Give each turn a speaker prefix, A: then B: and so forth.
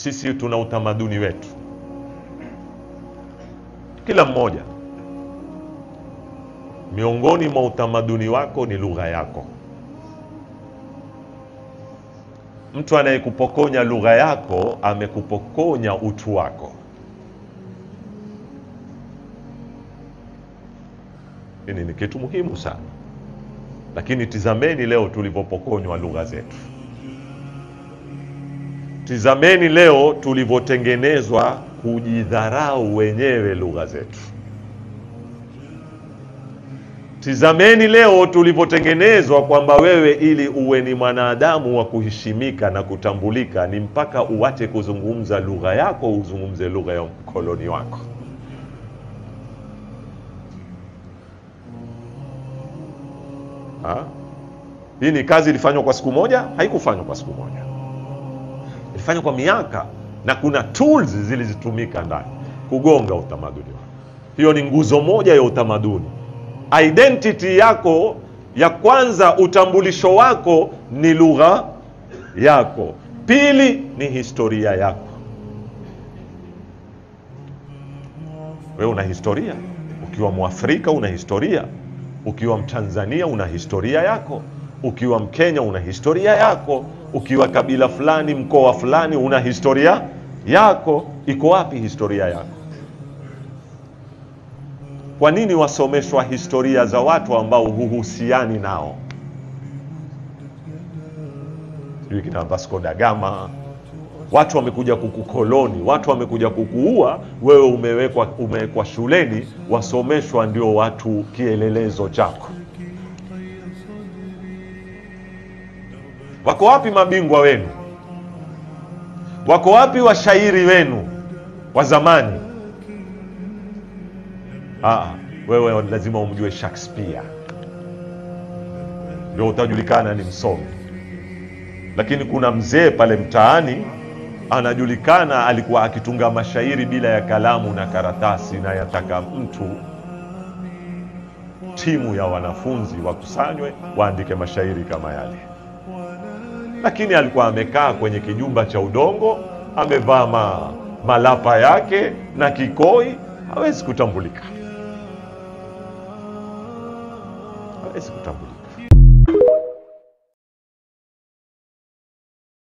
A: sisi tuna utamaduni wetu. Kila mmoja, miongoni mwa utamaduni wako ni lugha yako. Mtu anayekupokonya lugha yako amekupokonya utu wako. Hili ni kitu muhimu sana. Lakini tizameni leo tulipopokonywa lugha zetu. Tizameni leo tulivotengenezwa kujidharau wenyewe lugha zetu. Tizameni leo tulivotengenezwa kwamba wewe ili uwe ni mwanadamu wa kuheshimika na kutambulika ni mpaka uache kuzungumza lugha yako, uzungumze lugha ya mkoloni wako. Hii ni kazi ilifanywa kwa siku moja? Haikufanywa kwa siku moja. Ilifanywa kwa miaka, na kuna tools zilizotumika ndani kugonga utamaduni wako. Hiyo ni nguzo moja ya utamaduni. Identity yako ya kwanza, utambulisho wako ni lugha yako. Pili ni historia yako. Wewe una historia. Ukiwa Mwafrika una historia. Ukiwa Mtanzania una historia yako. Ukiwa Mkenya una historia yako. Ukiwa kabila fulani, mkoa fulani, una historia yako. Iko wapi historia yako? Kwa nini wasomeshwa historia za watu ambao huhusiani nao? Sijui kina Vasco da Gama. Watu wamekuja kukukoloni, watu wamekuja kukuua, wewe umewekwa shuleni, wasomeshwa ndio watu kielelezo chako. Wako wapi mabingwa wenu? Wako wapi washairi wenu wa zamani? Wewe lazima umjue Shakespeare ndio utajulikana ni msomi. Lakini kuna mzee pale mtaani anajulikana alikuwa akitunga mashairi bila ya kalamu na karatasi, na yataka mtu timu ya wanafunzi wakusanywe waandike mashairi kama yale. Lakini alikuwa amekaa kwenye kijumba cha udongo, amevaa malapa yake na kikoi, hawezi kutambulika. Hawezi kutambulika.